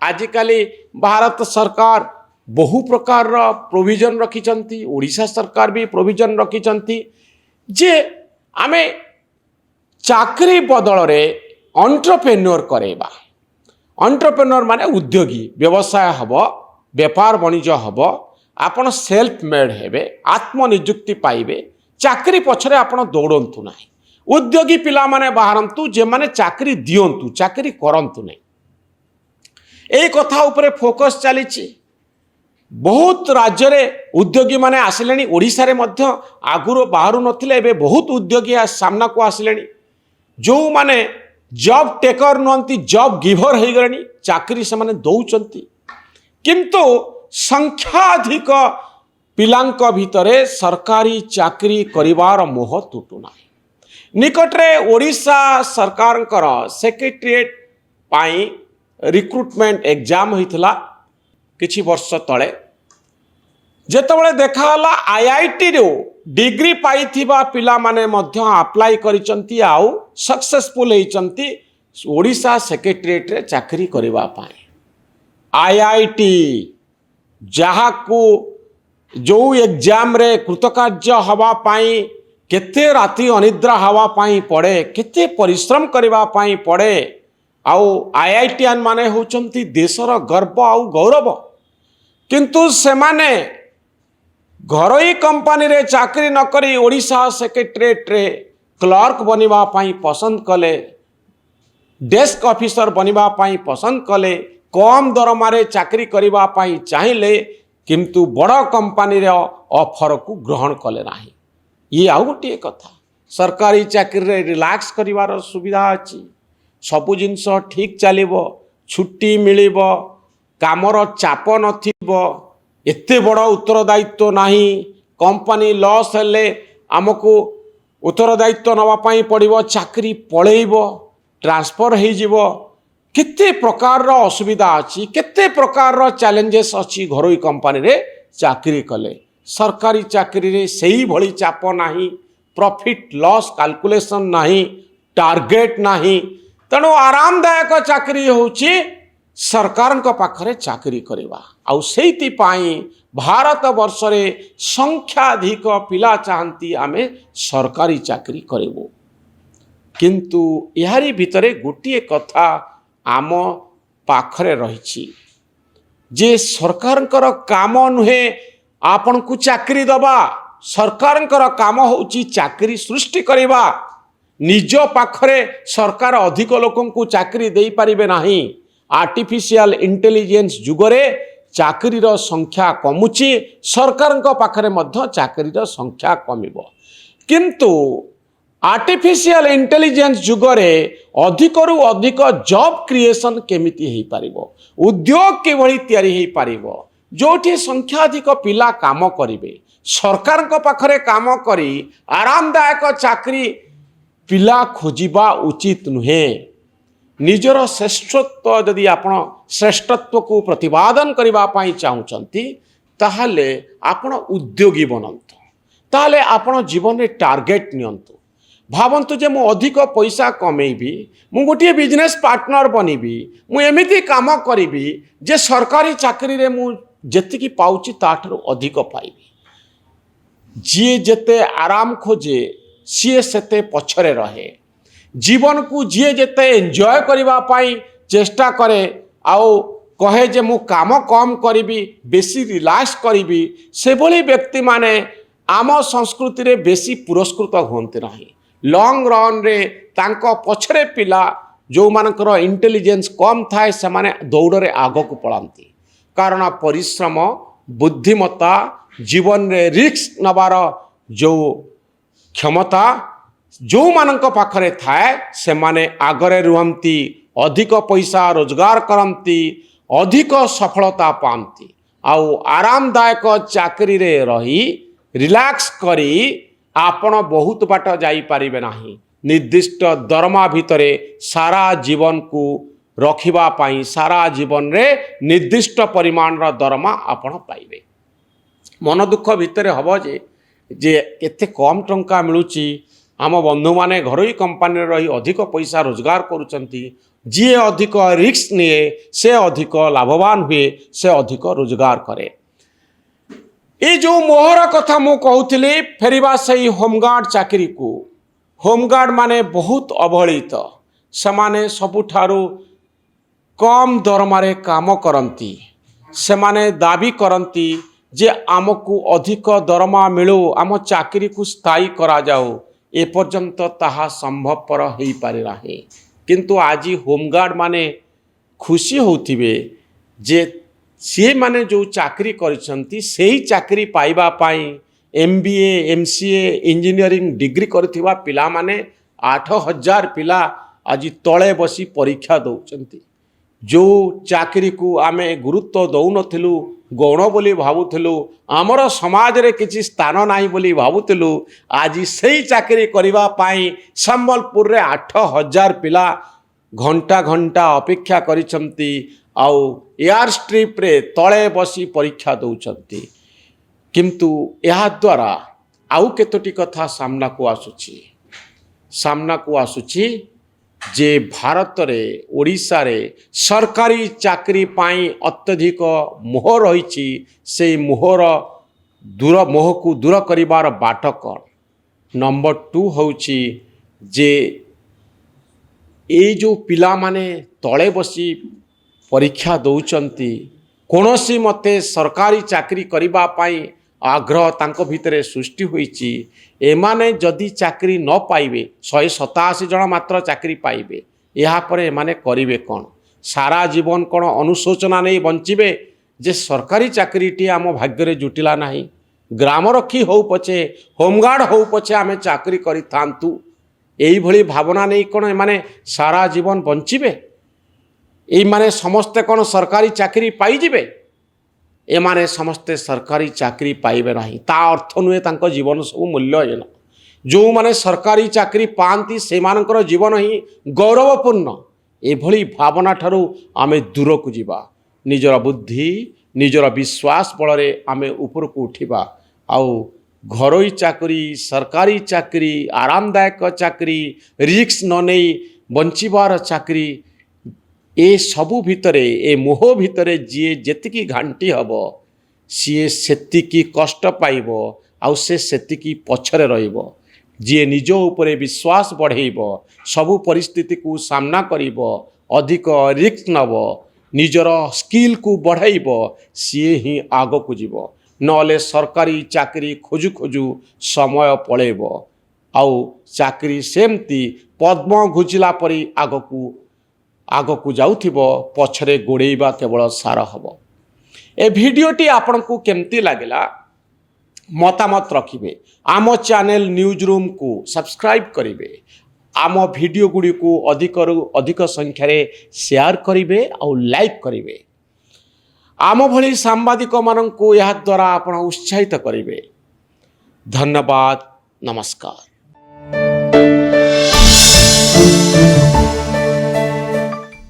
आजिकाली भारत सरकार बहु प्रकार प्रोविजन रखिंट ओडिशा सरकार भी प्रोविजन रखिंट जे आमे चाकरी बदल रे एंटरप्रेन्योर करेबा। एंटरप्रेन्योर माने उद्योगी व्यवसाय हब व्यापार वाणिज्य हब आपण सेल्फ मेड हेबे आत्मनिजुक्ति पाइबे चाकरी पछरे आपण दौड़ंतु ना। उद्योगी पिला माने बाहरंतु जे माने चाकरी दियंतु चाकरी करंतु नहीं। एई कथा उपरे फोकस चलीछि। बहुत राज्य रे उद्योगी माने आसिलेनी। ओडिशा रे मध्य आगुरो बाहरु नथिले एबे बहुत उद्योगी सामना को आसिलेनी जो माने जॉब टेकर नहंती जॉब गिवर हो गलेनी चाकरी से माने दौचंती किंतु संख्याधिक पिलांक भितरे सरकारी चाकरी करिवार मोह तुटुना। निकटरे ओडिशा सरकार सेक्रेटेरिएट पाई रिक्रुटमेंट एग्जाम होइथिला किछि वर्ष तले जेतबळे देखाला आईआईटी रो डिग्री पाइथिबा पिला माने मध्य अप्लाई करिसंती आउ सक्सेसफुल होइसंती ओडिशा सेक्रेटेरिएट रे चाकरी करिवा पाए। आईआईटी जहा को जो एग्जाम रे कृतकार्य हवा पाई केते राति अनिद्रा हवा पाई पड़े केते परिश्रम करिवा पाई पड़े। आउ आईआईटीआन माने होचंती देशर गर्व आउ गौरव किंतु से माने घरोई कंपनी रे चाकरी न करी ओडिशा सेक्रेटेरिएट रे क्लर्क बनिबा पाई पसंद कले डेस्क ऑफिसर बनिबा पाई पसंद कले कम दरमा रे चाकरी करिबा पाई चाहिले किंतु बड़ कंपनी रे ऑफर को ग्रहण कले नाही। ये आउ गोटे कथा सरकारी चाकरी रे रिलैक्स करिवार सुविधा अछि सबु जिनस ठीक चलिबो छुट्टी मिलिबो कामर चाप नथिबो एते बड़ उत्तरदायित्व नाही कंपनी लॉस हेले आमको उत्तरदायित्व नवा पाई पड़िबो चाकरी पळेइबो ट्रांसफर हो जिवो केते प्रकार रो असुविधा अछि केते प्रकार रो चैलेंजेस अछि घरोई कंपनी रे चाकरी कले। सरकारी चाकरी रे सेही भली चाप नाही प्रॉफिट लॉस कैलकुलेशन नाही टार्गेट नाही तेणु आरामदायक चाकरी होउची सरकार पाखरे चाकरी करवा आउ सेति पाई भारत वर्ष रे संख्याधिक पिला चाहती आमे सरकारी चाकरी करेबो किंतु यारी भितरे गोटे कथा आम पाखरे रही जे सरकार काम नुहे आपण को चाकरी दबा सरकार काम होची चाकरी सृष्टि करवा निज पाखरे सरकार अधिक लोकन को चाकरी दे पारिबे नाही। आर्टिफिशियल इंटेलिजेंस जुगरे चाकरी रो संख्या कमुची सरकार पाखरे मध्य चाकरी रो संख्या कमिबो किंतु आर्टिफिशियल इंटेलिजेंस जुगरे अधिकरु अधिक जॉब क्रिएशन केमिति हेई पारिबो उद्योग केभली तयारी हेई पारिबो जोठी संख्याधिक पिला काम करिवे सरकार पाखरे काम करी आरामदायक चाकरी पिला खोजिबा उचित नुहे। निजर श्रेष्ठत्व जदि आपण श्रेष्ठत्व को प्रतिपादन करबा पाई चाहुचंती ताहाले आपण उद्योगी बनंतु ताहाले आपण जीवन रे टार्गेट नियंतु भावंतु जे मु अधिक पैसा कमेबी मु गोटे बिजनेस पार्टनर बनिबी मु एमिति काम करिबी जे सरकारी चाकरी रे मु जेतिकी पाउची ताठरो अधिक पाइबी। जी जेते आराम खोजे सी सेते पछरे रहे जीवन को जी जेते एंजॉय करबा पाई चेष्टा करे आउ कहे जे मु काम कम करी बेसी रिलैक्स करी से भली व्यक्ति माने आम संस्कृति रे बेसी पुरस्कृत होते नहीं। लॉन्ग रन रे तांको पछरे पिला जो मानकर इंटेलिजेंस कम थाए से माने दौड़ रे आग को पलांती कारण परिश्रम बुद्धिमत्ता जीवन रे रिस्क नबार जो क्षमता जो मानक पाखरे थाए से माने आगरे रुहंती अधिक पैसा रोजगार करती अधिक सफलता पाती आउ आरामदायक चाकरी रे रही रिलैक्स करी आपण बहुत बाट जाई पारिबे नाही। निर्दिष्ट दरमा भितरे सारा जीवन को रखिबा पाई सारा जीवन रे निर्दिष्ट परिमाण रा दरमा आपण पाइबे। मन दुख भितरे हबो जे केते कम टंका मिलुची आम बंधु माने घरोई कंपनी रही अधिक पैसा रोजगार करुचंती ଯିଏ ଅଧିକ ରିସ୍କ ନିଏ ସେ ଅଧିକ ଲାଭବାନ ହୁଏ, ସେ ଅଧିକ ରୋଜଗାର କରେ। ଏ ଯେଉଁ ମୋହର କଥା ମୁଁ କହୁଥିଲି, ଫେରିବା ସେଇ ହୋମଗାର୍ଡ ଚାକିରିକୁ। ହୋମଗାର୍ଡ ମାନେ ବହୁତ ଅବହେଳିତ। ସେମାନେ ସବୁଠାରୁ କମ୍ ଦରମାରେ କାମ କରନ୍ତି। ସେମାନେ ଦାବି କରନ୍ତି ଯେ ଆମକୁ ଅଧିକ ଦରମା ମିଳୁ, ଆମ ଚାକିରିକୁ ସ୍ଥାୟୀ କରାଯାଉ। ଏପର୍ଯ୍ୟନ୍ତ ତାହା ସମ୍ଭବପର ହୋଇପାରି ନାହିଁ। କିନ୍ତୁ ଆଜି ହୋମଗାର୍ଡ ମାନେ ଖୁସି ହେଉଥିବେ ଯେ ସେମାନେ ଯେଉଁ ଚାକିରି କରିଛନ୍ତି ସେହି ଚାକିରି ପାଇବା ପାଇଁ MBA MCA ଇଞ୍ଜିନିୟରିଂ ଡିଗ୍ରୀ କରିଥିବା ପିଲାମାନେ 8,000 ପିଲା ଆଜି ତଳେ ବସି ପରୀକ୍ଷା ଦେଉଛନ୍ତି। ଯେଉଁ ଚାକିରିକୁ ଆମେ ଗୁରୁତ୍ୱ ଦେଉନଥିଲୁ, ଗୌଣ ବୋଲି ଭାବୁଥିଲୁ, ଆମର ସମାଜରେ କିଛି ସ୍ଥାନ ନାହିଁ ବୋଲି ଭାବୁଥିଲୁ, ଆଜି ସେଇ ଚାକିରି କରିବା ପାଇଁ ସମ୍ବଲପୁରରେ 8,000 ପିଲା ଘଣ୍ଟା ଘଣ୍ଟା ଅପେକ୍ଷା କରିଛନ୍ତି ଆଉ ଏୟାର ଷ୍ଟ୍ରିପ୍ରେ ତଳେ ବସି ପରୀକ୍ଷା ଦେଉଛନ୍ତି। କିନ୍ତୁ ଏହାଦ୍ୱାରା ଆଉ କେତୋଟି କଥା ସାମ୍ନାକୁ ଆସୁଛି ଯେ ଭାରତରେ, ଓଡ଼ିଶାରେ ସରକାରୀ ଚାକିରି ପାଇଁ ଅତ୍ୟଧିକ ମୋହ ରହିଛି। ସେଇ ମୋହକୁ ଦୂର କରିବାର ବାଟ କ'ଣ? ନମ୍ବର 2 ହେଉଛି ଯେ ଏଇ ଯେଉଁ ପିଲାମାନେ ତଳେ ବସି ପରୀକ୍ଷା ଦେଉଛନ୍ତି, କୌଣସି ମତେ ସରକାରୀ ଚାକିରି କରିବା ପାଇଁ ଆଗ୍ରହ ତାଙ୍କ ଭିତରେ ସୃଷ୍ଟି ହୋଇଛି। ଏମାନେ ଯଦି ଚାକିରି ନ ପାଇବେ, 187 ଜଣ ମାତ୍ର ଚାକିରି ପାଇବେ, ଏହାପରେ ଏମାନେ କରିବେ କ'ଣ? ସାରା ଜୀବନ କ'ଣ ଅନୁଶୋଚନା ନେଇ ବଞ୍ଚିବେ ଯେ ସରକାରୀ ଚାକିରିଟି ଆମ ଭାଗ୍ୟରେ ଜୁଟିଲା ନାହିଁ? ଗ୍ରାମରକ୍ଷୀ ହେଉ ପଛେ, ହୋମଗାର୍ଡ ହେଉ ପଛେ ଆମେ ଚାକିରି କରିଥାନ୍ତୁ, ଏଇଭଳି ଭାବନା ନେଇ କ'ଣ ଏମାନେ ସାରା ଜୀବନ ବଞ୍ଚିବେ? ଏଇମାନେ ସମସ୍ତେ କ'ଣ ସରକାରୀ ଚାକିରି ପାଇଯିବେ? ଏମାନେ ସମସ୍ତେ ସରକାରୀ ଚାକିରି ପାଇବେ ନାହିଁ। ତା ଅର୍ଥ ନୁହେଁ ତାଙ୍କ ଜୀବନ ସବୁ ମୂଲ୍ୟହୀନ। ଯେଉଁମାନେ ସରକାରୀ ଚାକିରି ପାଆନ୍ତି ସେମାନଙ୍କର ଜୀବନ ହିଁ ଗୌରବପୂର୍ଣ୍ଣ। ଏଭଳି ଭାବନା ଠାରୁ ଆମେ ଦୂରକୁ ଯିବା। ନିଜର ବୁଦ୍ଧି, ନିଜର ବିଶ୍ୱାସ ବଳରେ ଆମେ ଉପରକୁ ଉଠିବା। ଆଉ ଘରୋଇ ଚାକିରି, ସରକାରୀ ଚାକିରି, ଆରାମଦାୟକ ଚାକିରି, ରିସ୍କ ନ ନେଇ ବଞ୍ଚିବାର ଚାକିରି, ଏସବୁ ଭିତରେ, ଏ ମୋହ ଭିତରେ ଯିଏ ଯେତିକି ଘାଣ୍ଟି ହେବ ସିଏ ସେତିକି କଷ୍ଟ ପାଇବ ଆଉ ସେ ସେତିକି ପଛରେ ରହିବ। ଯିଏ ନିଜ ଉପରେ ବିଶ୍ୱାସ ବଢ଼େଇବ, ସବୁ ପରିସ୍ଥିତିକୁ ସାମ୍ନା କରିବ, ଅଧିକ ରିସ୍କ ନେବ, ନିଜର ସ୍କିଲ୍କୁ ବଢ଼େଇବ, ସିଏ ହିଁ ଆଗକୁ ଯିବ। ନହେଲେ ସରକାରୀ ଚାକିରି ଖୋଜୁ ଖୋଜୁ ସମୟ ପଳେଇବ ଆଉ ଚାକିରି ସେମିତି ପଦ୍ମ ଘୁଞ୍ଚିଲା ପରି ଆଗକୁ ଯାଉଥିବ, ପଛରେ ଗୋଡ଼େଇବା କେବଳ ସାର ହେବ। ଏ ଭିଡ଼ିଓଟି ଆପଣଙ୍କୁ କେମିତି ଲାଗିଲା ମତାମତ ରଖିବେ। ଆମ ଚ୍ୟାନେଲ ନ୍ୟୁଜ୍ ରୁମ୍କୁ ସବସ୍କ୍ରାଇବ୍ କରିବେ। ଆମ ଭିଡ଼ିଓ ଗୁଡ଼ିକୁ ଅଧିକରୁ ଅଧିକ ସଂଖ୍ୟାରେ ସେୟାର କରିବେ ଆଉ ଲାଇକ୍ କରିବେ। ଆମ ଭଳି ସାମ୍ବାଦିକମାନଙ୍କୁ ଏହାଦ୍ୱାରା ଆପଣ ଉତ୍ସାହିତ କରିବେ। ଧନ୍ୟବାଦ, ନମସ୍କାର।